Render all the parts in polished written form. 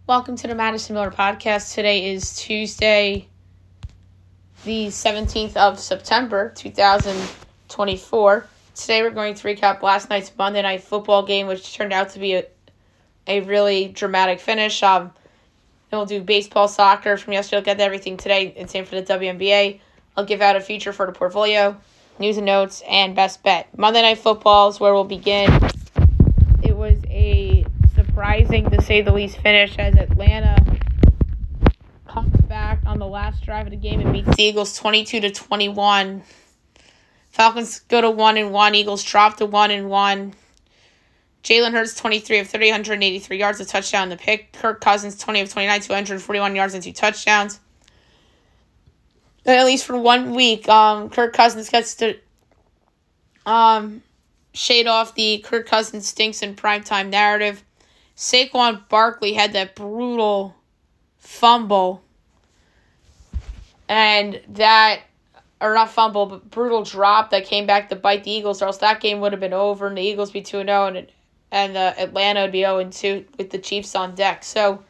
Welcome to the Madison Miller Podcast. Today is Tuesday, the 17th of September, 2024. Today we're going to recap last night's Monday Night Football game, which turned out to be a really dramatic finish. Then we'll do baseball, soccer from yesterday. I'll get to everything today, and same for the WNBA. I'll give out a feature for the portfolio, news and notes, and best bet. Monday Night Football is where we'll begin. It was a surprising, to say the least, finish as Atlanta comes back on the last drive of the game and beats the Eagles 22-21. Falcons go to 1-1. Eagles drop to 1-1. Jalen Hurts 23 of 30, 183 yards, a touchdown, and the pick. Kirk Cousins 20 of 29, 241 yards and 2 touchdowns. And at least for 1 week, Kirk Cousins gets to shade off the Kirk Cousins stinks in primetime narrative. Saquon Barkley had that brutal fumble, and brutal drop that came back to bite the Eagles, or else that game would have been over, and the Eagles be 2-0, and Atlanta would be 0-2 with the Chiefs on deck. So,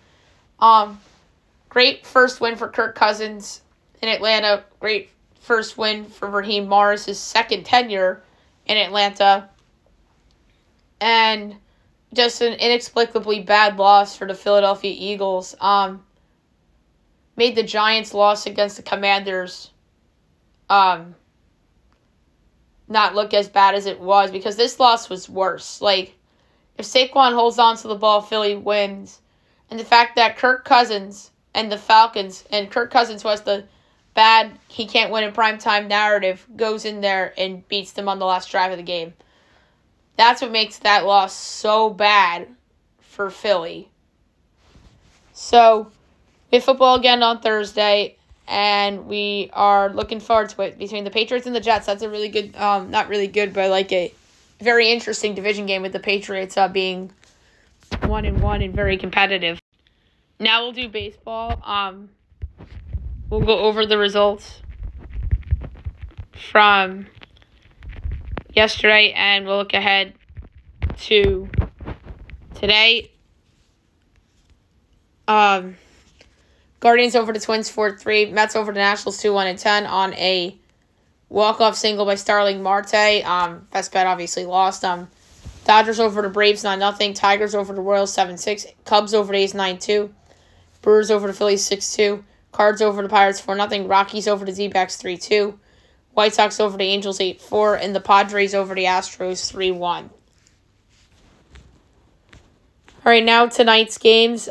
great first win for Kirk Cousins in Atlanta. Great first win for Raheem Morris' second tenure in Atlanta. And just an inexplicably bad loss for the Philadelphia Eagles. Made the Giants' loss against the Commanders not look as bad as it was, because this loss was worse. Like, if Saquon holds on to the ball, Philly wins. And the fact that Kirk Cousins and the Falcons, and Kirk Cousins, who has the bad he can't win in primetime narrative, goes in there and beats them on the last drive of the game. That's what makes that loss so bad for Philly. So, we have football again on Thursday, and we are looking forward to it. Between the Patriots and the Jets, that's a really good, not really good, but like a very interesting division game, with the Patriots being 1-1 and very competitive. Now we'll do baseball. We'll go over the results from yesterday, and we'll look ahead to today. Guardians over the Twins 4-3. Mets over the Nationals 2-1-10 on a walk-off single by Starling Marte. Best bet obviously lost. Dodgers over the Braves 9-0. Tigers over the Royals 7-6. Cubs over the A's 9-2. Brewers over the Phillies 6-2. Cards over the Pirates 4-0. Rockies over the D-backs 3-2. White Sox over the Angels 8-4, and the Padres over the Astros 3-1. All right, now tonight's games.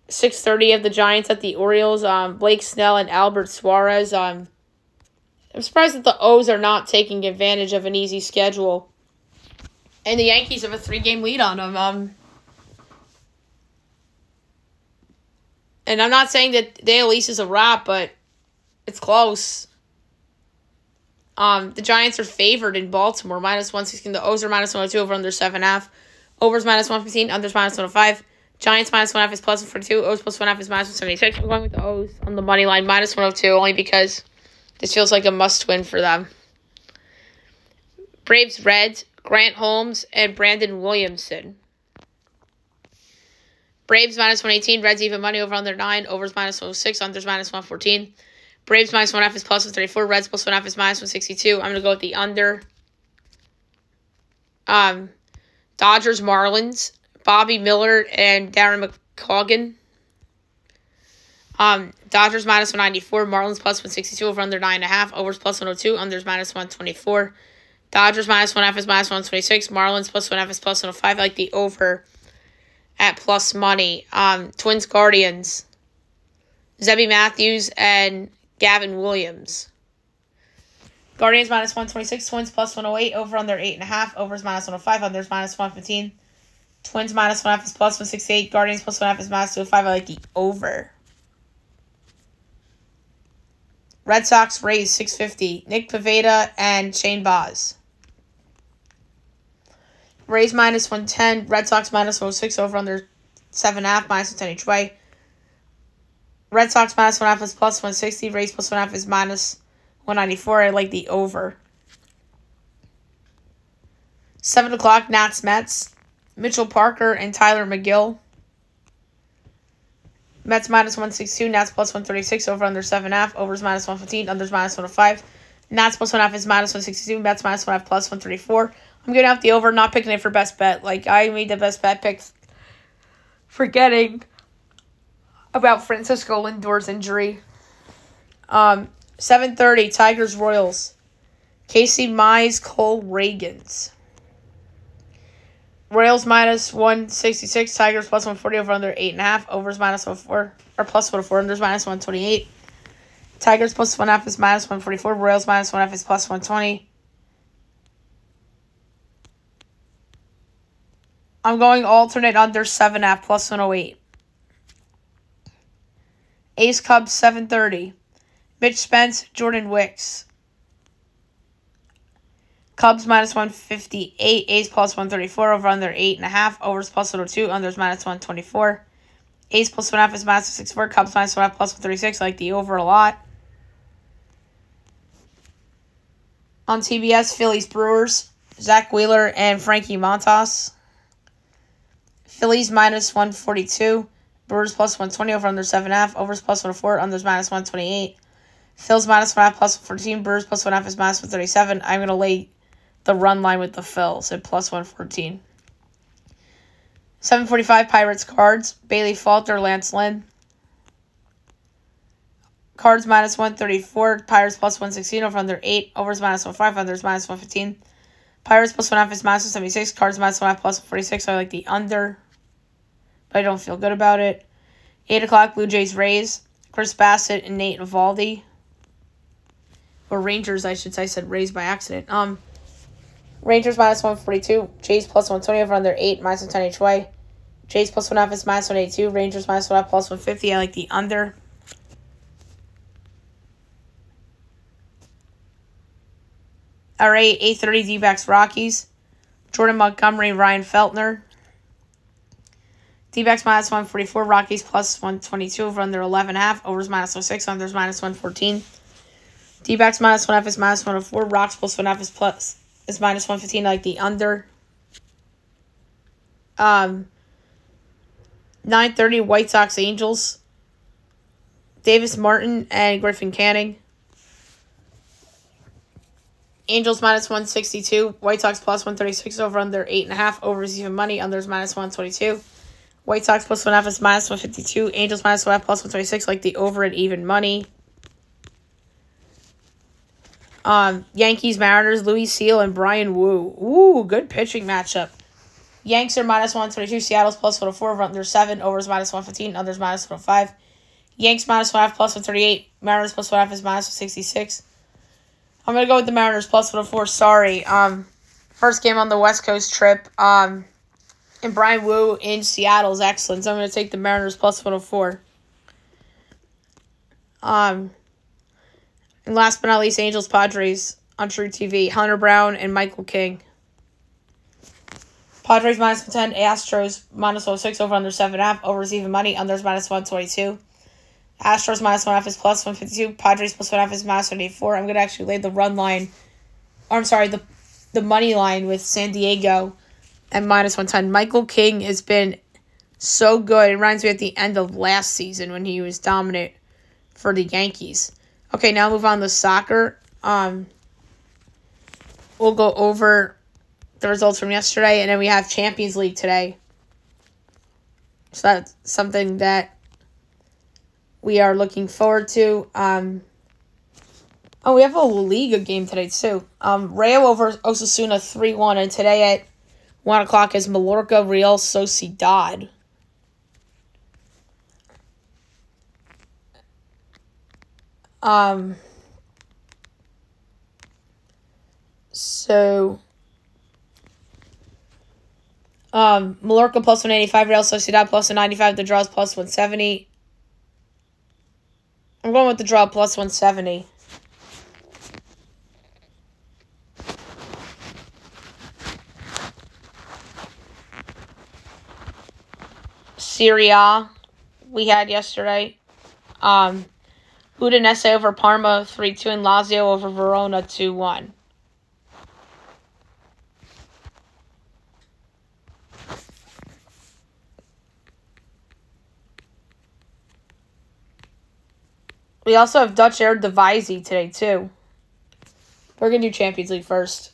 6:30 of the Giants at the Orioles. Blake Snell and Albert Suarez. I'm surprised that the O's are not taking advantage of an easy schedule, and the Yankees have a 3-game lead on them. And I'm not saying that the AL East is a wrap, but it's close. The Giants are favored in Baltimore, -116. The O's are -102, over under 7.5. Overs -115, unders -105. Giants -1.5 is +142. O's +1.5 is -176. I'm going with the O's on the money line, -102, only because this feels like a must-win for them. Braves Reds, Grant Holmes and Brandon Williamson. Braves -118, Reds even money, over under 9. Overs -106, unders -114. Braves -1.5 is +134. Reds +1.5 is -162. I'm going to go with the under. Dodgers Marlins, Bobby Miller and Darren McCaughan. Dodgers -194. Marlins +162. Over under 9.5. Overs +102. Unders -124. Dodgers -1.5 is -126. Marlins +1.5 is +105. I like the over at plus money. Twins Guardians, Zebby Matthews and Gavin Williams. Guardians -126, Twins +108, over under 8.5, overs -105, unders -115. Twins -1.5 is +168, Guardians +1.5 is -205. I like the over. Red Sox Rays 650, Nick Pivetta and Shane Baz. Rays -110, Red Sox -106, over under 7.5, -110 each way. Red Sox -1.5 is +160. Rays +1.5 is -194. I like the over. 7 o'clock, Nats Mets. Mitchell Parker and Tyler McGill. Mets minus 162, Nats plus 136, over under 7.5, overs minus 115, unders minus 105. Nats plus 1.5 is minus 162, Mets minus 1.5 plus 134. I'm giving out the over, not picking it for best bet. Like, I made the best bet pick forgetting about Francisco Lindor's injury. 7:30, Tigers Royals. Casey Mize, Cole Ragans. Royals minus 166, Tigers plus 140, over under 8.5, overs minus 104, or plus 104, unders minus 128. Tigers plus 1.5 is minus 144, Royals minus 1.5 is plus 120. I'm going alternate under 7.5 plus 108. Ace Cubs 7:30. Mitch Spence, Jordan Wicks. Cubs minus 158, A's plus 134, over under 8.5, overs plus 102, unders minus 124. A's plus 1.5 is minus 164, Cubs minus 1.5 plus 136. I like the over a lot. On TBS, Phillies Brewers, Zach Wheeler and Frankie Montas. Phillies minus 142, Brewers plus 120, over under 7.5, overs plus 104, unders minus 128. Phillies minus 1.5 plus 114, Brewers plus 1.5 is minus 137. I'm going to lay the run line with the Phils at plus 114. 7:45, Pirates Cards, Bailey Falter, Lance Lynn. Cards minus 134, Pirates plus 116, over under 8, overs minus 105, unders minus 115. Pirates plus 1.5 is minus 176, Cards minus 1.5 plus 146. So I like the under, but I don't feel good about it. 8 o'clock, Blue Jays Rays, Chris Bassett and Nate Eovaldi. Or Rangers, I should say. I said Rays by accident. Rangers minus 142, Jays plus 120, over under 8, minus 110 each way. Jays plus 1.5 is minus 182, Rangers minus 1.5 plus 150. I like the under. All right, 8:30, D-backs Rockies, Jordan Montgomery, Ryan Feltner. D-backs minus 144, Rockies plus 122, over under 11.5, overs minus 106, unders minus 114. D-backs minus 1.5 is minus 104, Rocks plus 1.5 is minus 115. I like the under. 9:30, White Sox Angels, Davis Martin and Griffin Canning. Angels minus 162, White Sox plus 136, over under 8.5, overs even money, unders minus 122. White Sox plus 1.5 is minus 152, Angels minus 1.5 plus 126, like the over at even money. Yankees Mariners, Louis Seal and Brian Wu. Ooh, good pitching matchup. Yanks are minus 122, Seattle's plus 104, over under 7, overs minus 115, unders minus 105. Yanks minus 1.5 plus 138, Mariners plus 1.5 is minus 166. I'm going to go with the Mariners plus 104. Sorry. First game on the West Coast trip. And Brian Wu in Seattle is excellent. So I'm going to take the Mariners plus 104. And last but not least, Angels Padres on True TV. Hunter Brown and Michael King. Padres minus 110. Astros minus 106, over under 7.5. Overs even money. Unders minus 122. Astros minus 1.5 is plus 152. Padres plus 1.5 is minus 184. I'm going to actually lay the run line. Or I'm sorry, the money line with San Diego at minus 110. Michael King has been so good. It reminds me at the end of last season when he was dominant for the Yankees. Okay, now move on to soccer. We'll go over the results from yesterday, and then we have Champions League today. So that's something that we are looking forward to. We have a La Liga game today, too. Rayo over Osasuna 3-1, and today at 1 o'clock is Mallorca Real Sociedad. Mallorca plus 185, Real Sociedad plus 195, the draws plus 170. I'm going with the draw plus 170. Serie A we had yesterday. Udinese over Parma 3-2 and Lazio over Verona 2-1. We also have Dutch Eredivisie today, too. We're going to do Champions League first.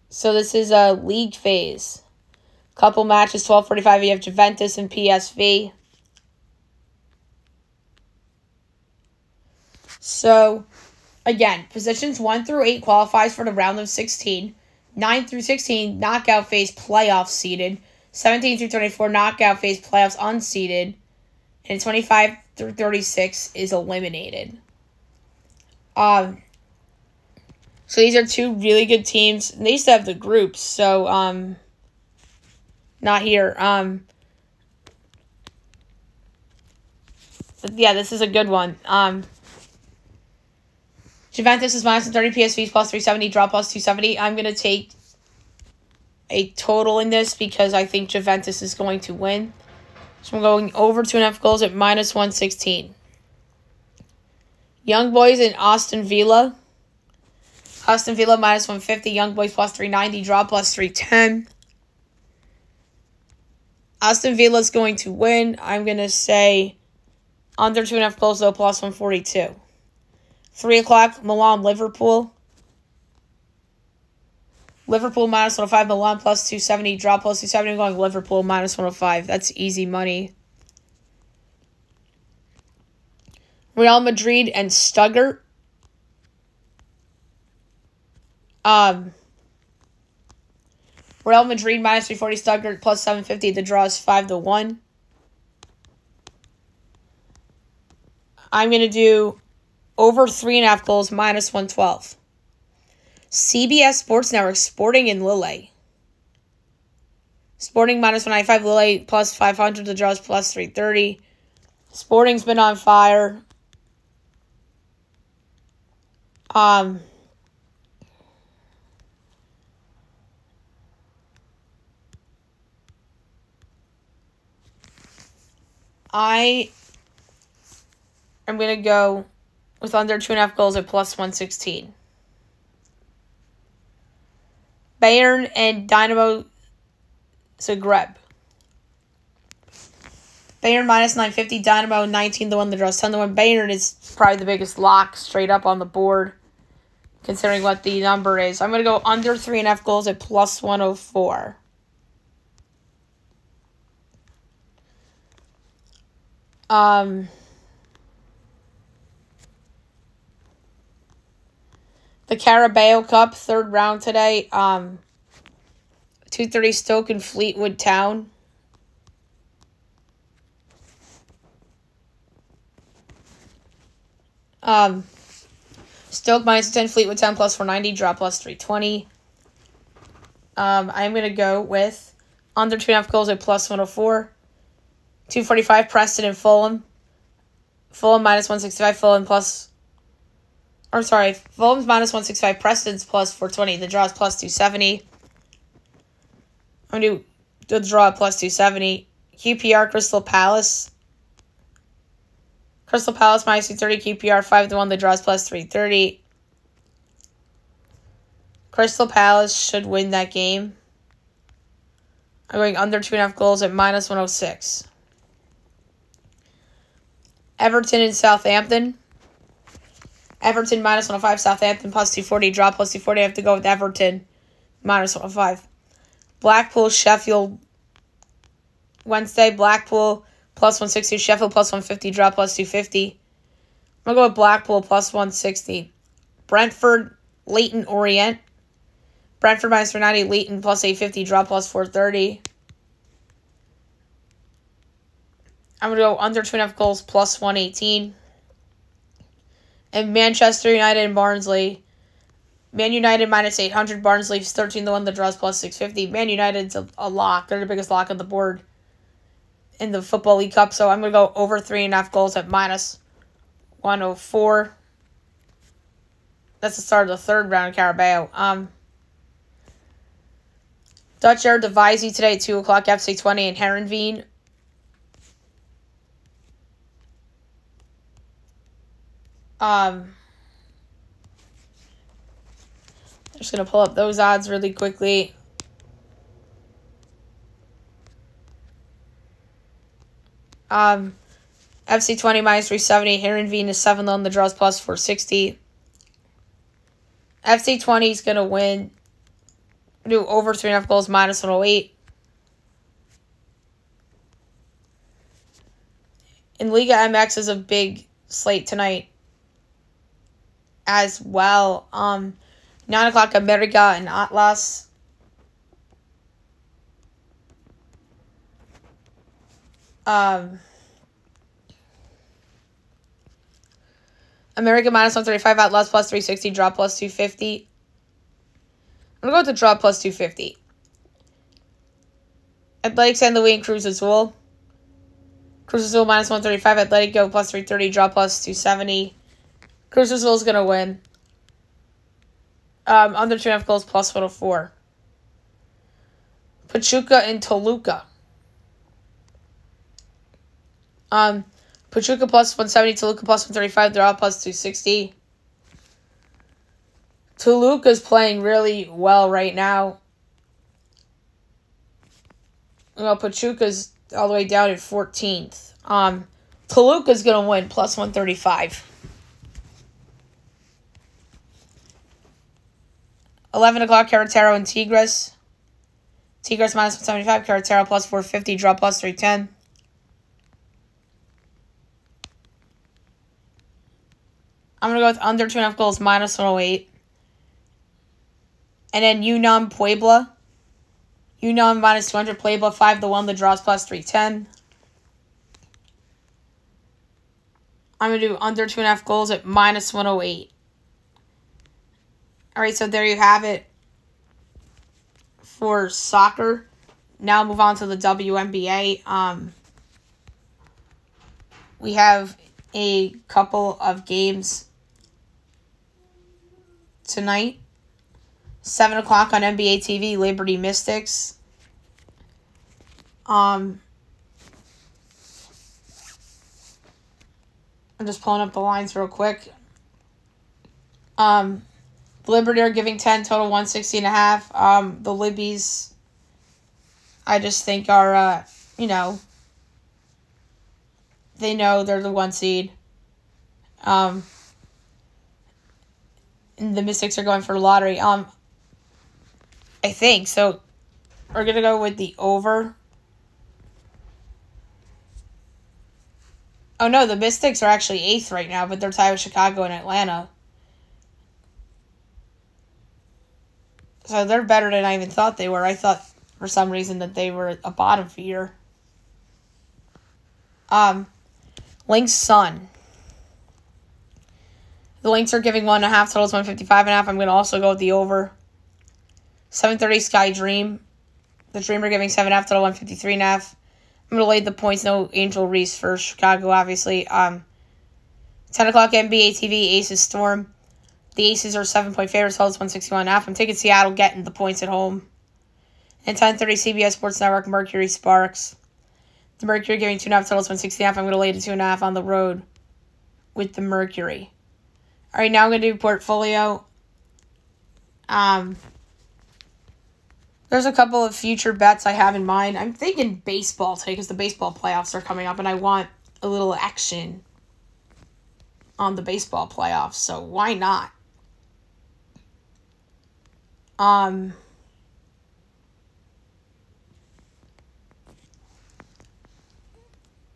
So this is a league phase. Couple matches, 12:45. You have Juventus and PSV. So, again, positions 1 through 8 qualifies for the round of 16. 9 through 16, knockout phase playoffs seeded. 17 through 24, knockout phase playoffs unseeded. And 25 through 36 is eliminated. So these are two really good teams. They used to have the groups, so not here. But yeah, this is a good one. Juventus is minus 30, PSV is plus 370, draw plus 270. I'm going to take a total in this because I think Juventus is going to win. So I'm going over 2.5 goals at minus 116. Young Boys and Aston Villa. Aston Villa minus 150, Young Boys plus 390, draw plus 310. Aston Villa is going to win. I'm going to say under 2.5 goals, though, plus 142. 3 o'clock, Milan, Liverpool. Liverpool minus 105, Milan plus 270, draw plus 270. I'm going Liverpool minus 105. That's easy money. Real Madrid and Stuttgart. Real Madrid minus 340, Stuttgart plus 750. The draw is 5-1. I'm going to do over 3.5 goals, minus 112. CBS Sports Network, Sporting and Lille. Sporting minus 195, Lille plus 500. The draw is plus 330. Sporting's been on fire. I am going to go with under 2.5 goals at plus 116. Bayern and Dynamo Zagreb. Bayern minus 950, Dynamo 19-1. The draw is 10-1. Bayern is probably the biggest lock straight up on the board, considering what the number is. I'm going to go under 3.5 goals at plus 104. The Carabao Cup, third round today. 2:30 Stoke and Fleetwood Town. Stoke minus 10, Fleetwood Town plus 490, draw plus 320. I'm going to go with under 2.5 goals at plus 104. 2:45 Preston and Fulham. Fulham minus 165, Fulham's minus 165, Preston's plus 420. The draw is plus 270. I'm going to do the draw at plus 270. QPR, Crystal Palace. Crystal Palace minus 230, QPR 5-1. The draw is plus 330. Crystal Palace should win that game. I'm going under 2.5 goals at minus 106. Everton and Southampton. Everton minus 105, Southampton plus 240, draw plus 240. I have to go with Everton minus 105. Blackpool, Sheffield, Wednesday. Blackpool plus 160, Sheffield plus 150, draw plus 250. I'm going to go with Blackpool plus 160. Brentford, Leyton Orient. Brentford minus 390, Leyton plus 850, draw plus 430. I'm going to go under 2.5 goals plus 118. And Manchester United and Barnsley. Man United minus 800. Barnsley's 13-1. The draws plus 650. Man United's a lock. They're the biggest lock on the board in the Football League Cup. So I'm going to go over 3.5 goals at minus 104. That's the start of the third round of Carabao. Dutch Eredivisie today at 2 o'clock. FC 20 and Heerenveen. I'm just going to pull up those odds really quickly. FC20 minus 370. Heron Venus 7 on the draws plus 460. FC20 is going to win. Do over 3.5 goals minus 108. In Liga MX is a big slate tonight as well. 9 o'clock America and Atlas. America minus 135, Atlas plus 360, draw plus 250. I'm going to go with the draw plus 250. Athletic San Luis and Cruz Azul. Cruz Azul minus 135, Athletic go plus 330, draw plus 270. Cruz Azul is going to win. Under 2.5 goals plus 104. Pachuca and Toluca. Pachuca plus 170, Toluca plus 135, draw plus 260. Toluca's playing really well right now. Pachuca's all the way down at 14th. Toluca's going to win plus 135. 11 o'clock, Querétaro and Tigres. Tigres minus 175, Querétaro plus 450, draw plus 310. I'm going to go with under 2.5 goals minus 108. And then UNAM Puebla. UNAM minus 200, Puebla 5-1, the draws plus 310. I'm going to do under 2.5 goals at minus 108. All right, so there you have it for soccer. Now move on to the WNBA. We have a couple of games tonight. 7 o'clock on NBA TV, Liberty Mystics. I'm just pulling up the lines real quick. Liberty are giving 10, total 160.5. The Libbies, I just think are, they know they're the 1 seed. And the Mystics are going for lottery. I think. So, we're going to go with the over. Oh, no, the Mystics are actually 8th right now, but they're tied with Chicago and Atlanta. So, they're better than I even thought they were. I thought, for some reason, that they were a bottom feeder. Lynx Sun. The Lynx are giving 1.5, totals 155.5. I'm going to also go with the over. 7:30 Sky Dream. The Dream are giving 7.5, total 153.5. I'm going to lay the points. No Angel Reese for Chicago, obviously. 10 o'clock NBA TV, Aces Storm. The Aces are 7-point favorites, totals 161.5. I'm taking Seattle getting the points at home. And 10:30 CBS Sports Network, Mercury Sparks. The Mercury giving 2.5, totals 160.5. I'm going to lay the 2.5 on the road with the Mercury. All right, now I'm going to do portfolio. There's a couple of future bets I have in mind. I'm thinking baseball today because the baseball playoffs are coming up, and I want a little action on the baseball playoffs, so why not?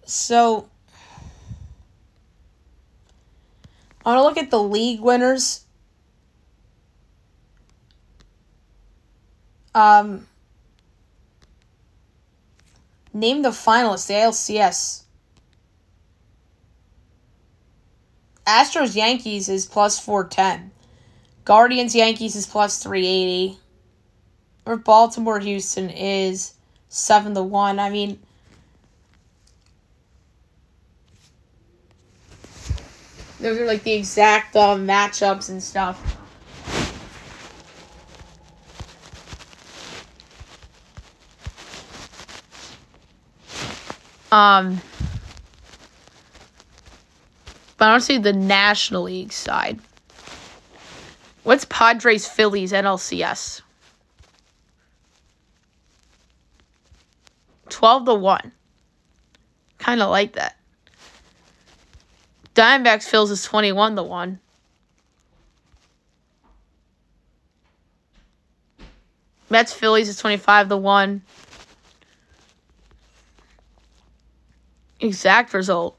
So, I want to look at the league winners. Name the finalists, the ALCS. Astros Yankees is plus 410. Guardians Yankees is plus 380. Or Baltimore Houston is 7-1. I mean, those are like the exact matchups and stuff. But I don't see the National League side. What's Padres Phillies NLCS? 12-1. Kind of like that. Diamondbacks Phils is 21-1. Mets Phillies is 25-1. Exact result.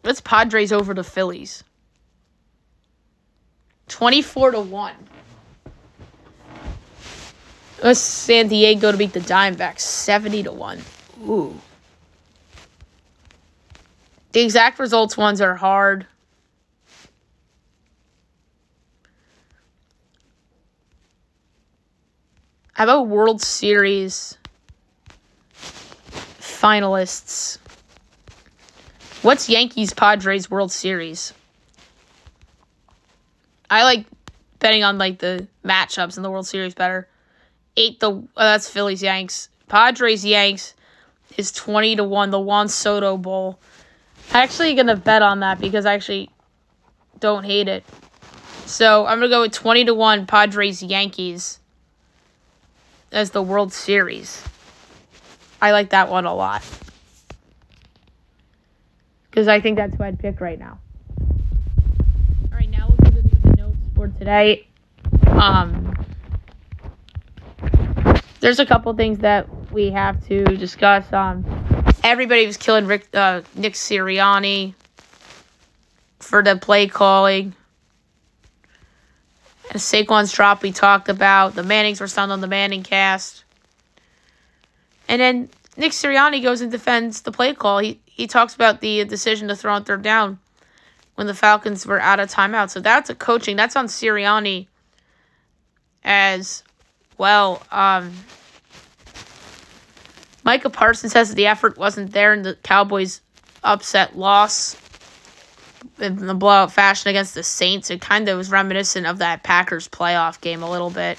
That's Padres over the Phillies. 24-1. That's San Diego to beat the Diamondbacks 70-1. Ooh. The exact results ones are hard. How about World Series finalists? What's Yankees Padres World Series? I like betting on like the matchups in the World Series better. That's Phillies Yanks. Padres Yanks is 20-1. The Juan Soto Bowl. I'm actually gonna bet on that because I actually don't hate it. So I'm gonna go with 20-1 Padres Yankees as the World Series. I like that one a lot. Because I think that's who I'd pick right now. Alright, now we'll do the news and notes for today. There's a couple things that we have to discuss. Everybody was killing Nick Sirianni for the play calling. And Saquon's drop we talked about. The Mannings were stunned on the Manning cast. And then Nick Sirianni goes and defends the play call. He talks about the decision to throw on third down when the Falcons were out of timeout. So that's a coaching. That's on Sirianni as well. Micah Parsons says that the effort wasn't there in the Cowboys' upset loss in the blowout fashion against the Saints. It kind of was reminiscent of that Packers playoff game a little bit.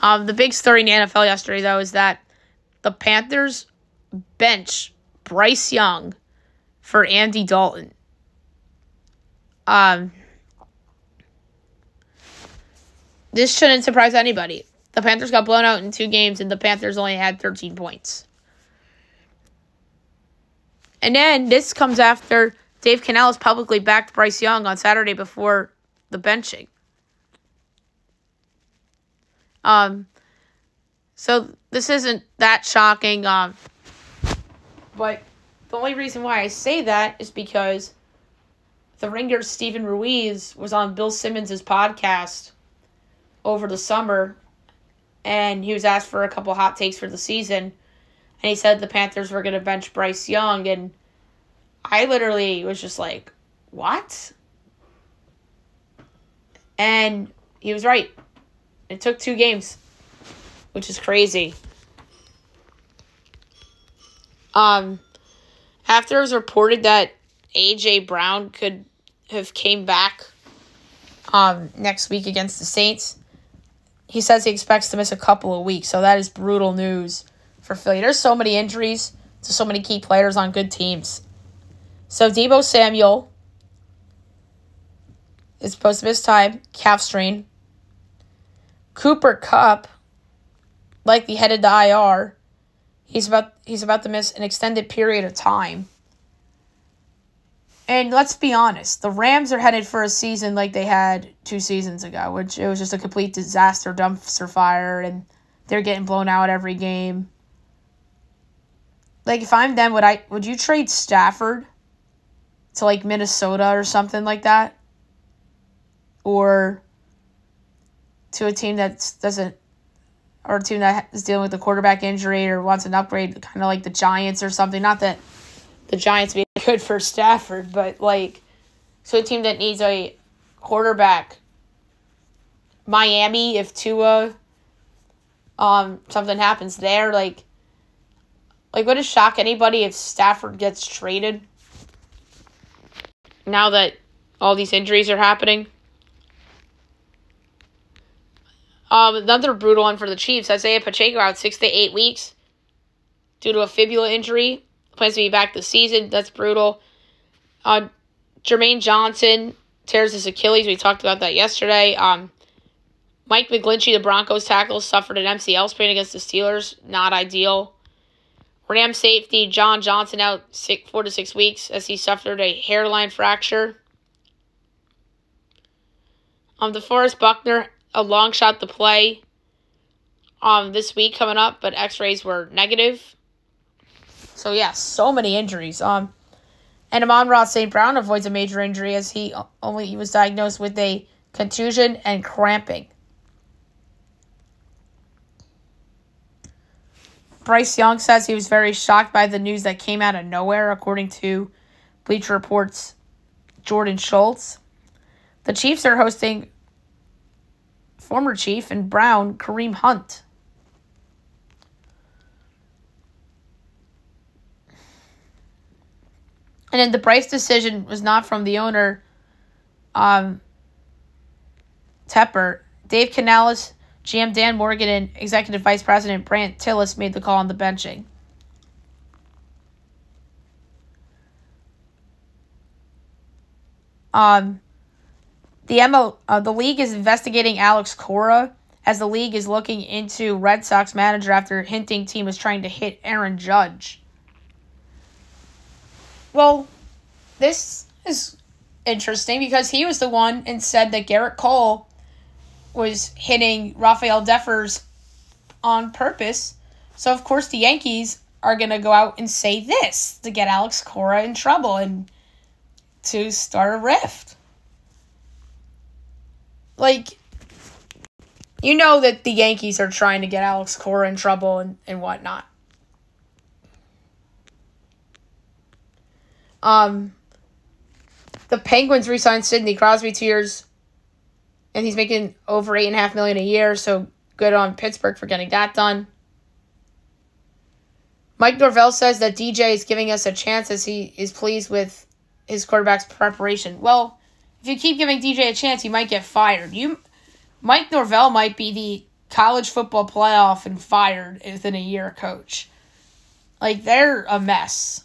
The big story in the NFL yesterday, though, is that the Panthers bench Bryce Young for Andy Dalton. This shouldn't surprise anybody. The Panthers got blown out in 2 games, and the Panthers only had 13 points. And then this comes after Dave Canales publicly backed Bryce Young on Saturday before the benching. So this isn't that shocking. But the only reason why I say that is because the Ringer's Steven Ruiz was on Bill Simmons' podcast over the summer, and he was asked for a couple hot takes for the season, and he said the Panthers were going to bench Bryce Young, and I literally was just like, what? And he was right. It took 2 games, which is crazy. After it was reported that A.J. Brown could have came back next week against the Saints, he says he expects to miss a couple of weeks. So that is brutal news for Philly. There's so many injuries to so many key players on good teams. So Deebo Samuel is supposed to miss time, calf strain. Cooper Kupp likely headed to IR. He's about to miss an extended period of time. And let's be honest, the Rams are headed for a season like they had 2 seasons ago, which it was just a complete disaster dumpster fire, and they're getting blown out every game. Like, if I'm them, would you trade Stafford to, like, Minnesota or something like that? Or to a team that doesn't, or a team that is dealing with a quarterback injury or wants an upgrade, kind of like the Giants or something. Not that the Giants be good for Stafford, but, like, so a team that needs a quarterback. Miami, if Tua, something happens there, like, would it shock anybody if Stafford gets traded now that all these injuries are happening? Another brutal one for the Chiefs. Isaiah Pacheco out 6 to 8 weeks due to a fibula injury. Plans to be back this season. That's brutal. Jermaine Johnson tears his Achilles. We talked about that yesterday. Mike McGlinchey, the Broncos tackle, suffered an MCL sprain against the Steelers. Not ideal. Ram safety John Johnson out 4 to 6 weeks as he suffered a hairline fracture. DeForest Buckner, a long shot to play this week coming up, but x-rays were negative. So, yeah, so many injuries. And Amon-Ra St. Brown avoids a major injury as he was diagnosed with a contusion and cramping. Bryce Young says he was very shocked by the news that came out of nowhere, according to Bleacher Report's Jordan Schultz. The Chiefs are hosting former Chief and Brown Kareem Hunt. And then the Bryce decision was not from the owner, Tepper. Dave Canales, GM Dan Morgan, and Executive Vice President Brant Tillis made the call on the benching. The league is investigating Alex Cora as the league is looking into Red Sox manager after hinting team was trying to hit Aaron Judge. Well, this is interesting because he was the one and said that Garrett Cole was hitting Rafael Devers on purpose. So, of course, the Yankees are going to go out and say this to get Alex Cora in trouble and to start a rift. Like, you know that the Yankees are trying to get Alex Cora in trouble and whatnot. The Penguins re-signed Sidney Crosby 2 years, and he's making over $8.5 million a year, so good on Pittsburgh for getting that done. Mike Norvell says that DJ is giving us a chance as he is pleased with his quarterback's preparation. Well, if you keep giving DJ a chance, you might get fired. Mike Norvell might be the college football playoff and fired within a year coach. Like, they're a mess.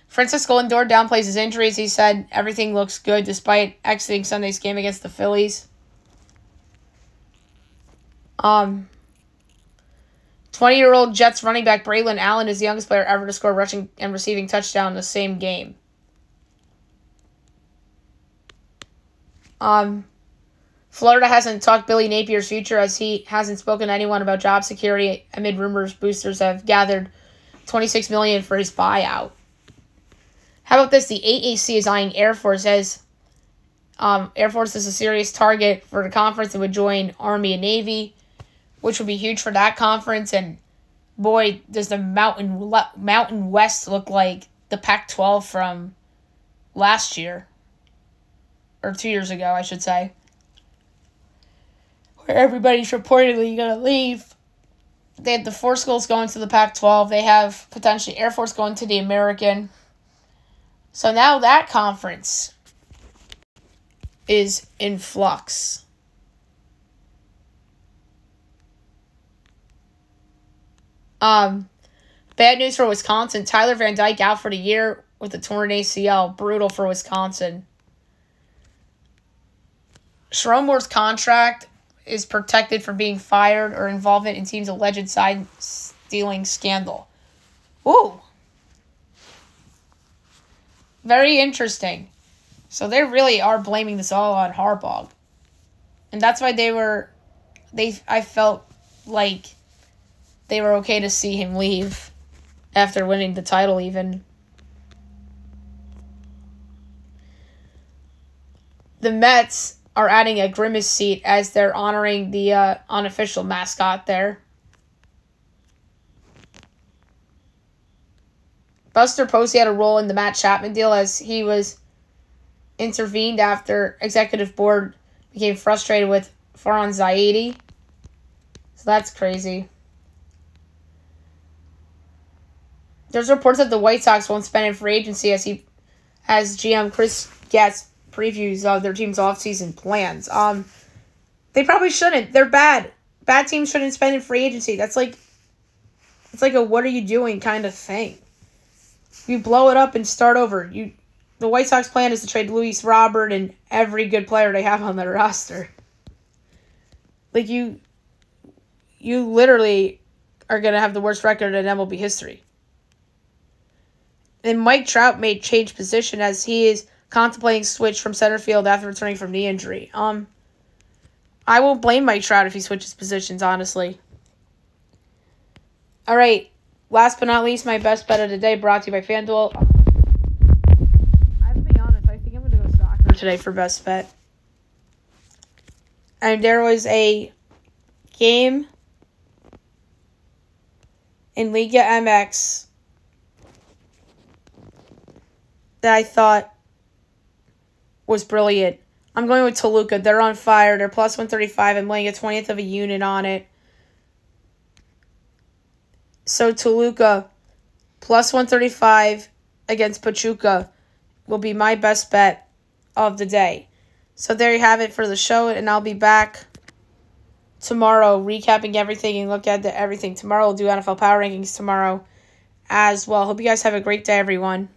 Francisco Lindor downplays his injuries. He said everything looks good despite exiting Sunday's game against the Phillies. 20-year-old Jets running back Braylon Allen is the youngest player ever to score rushing and receiving touchdown in the same game. Florida hasn't talked Billy Napier's future as he hasn't spoken to anyone about job security amid rumors boosters have gathered $26 million for his buyout. How about this? The AAC is eyeing Air Force as Air Force is a serious target for the conference and would join Army and Navy, which would be huge for that conference. And boy, does the Mountain West look like the Pac-12 from last year. Or 2 years ago, I should say. Where everybody's reportedly going to leave. They have the 4 schools going to the Pac-12. They have potentially Air Force going to the American. So now that conference is in flux. Bad news for Wisconsin. Tyler Van Dyke out for the year with a torn ACL. Brutal for Wisconsin. Sharon Moore's contract is protected from being fired or involvement in team's alleged side-stealing scandal. Ooh. Very interesting. So they really are blaming this all on Harbaugh. And that's why I felt like they were okay to see him leave after winning the title even. The Mets are adding a Grimace seat as they're honoring the unofficial mascot there. Buster Posey had a role in the Matt Chapman deal as he was intervened after executive board became frustrated with Farhan Zaidi. So that's crazy. There's reports that the White Sox won't spend in free agency as GM Chris Getz previews of their team's offseason plans. They probably shouldn't. They're bad. Bad teams shouldn't spend in free agency. It's like a what are you doing kind of thing. You blow it up and start over. The White Sox plan is to trade Luis Robert and every good player they have on their roster. Like you literally are going to have the worst record in MLB history. And Mike Trout may change position as he is contemplating switch from center field after returning from knee injury. I won't blame Mike Trout if he switches positions, honestly. All right, last but not least, my best bet of the day brought to you by FanDuel. I have to be honest, I think I'm going to go soccer today for best bet. And there was a game in Liga MX that I thought was brilliant. I'm going with Toluca. They're on fire. They're plus 135. I'm laying a 20th of a unit on it. So Toluca, plus 135 against Pachuca will be my best bet of the day. So there you have it for the show, and I'll be back tomorrow recapping everything and look at everything. Tomorrow we'll do NFL Power Rankings tomorrow as well. Hope you guys have a great day, everyone.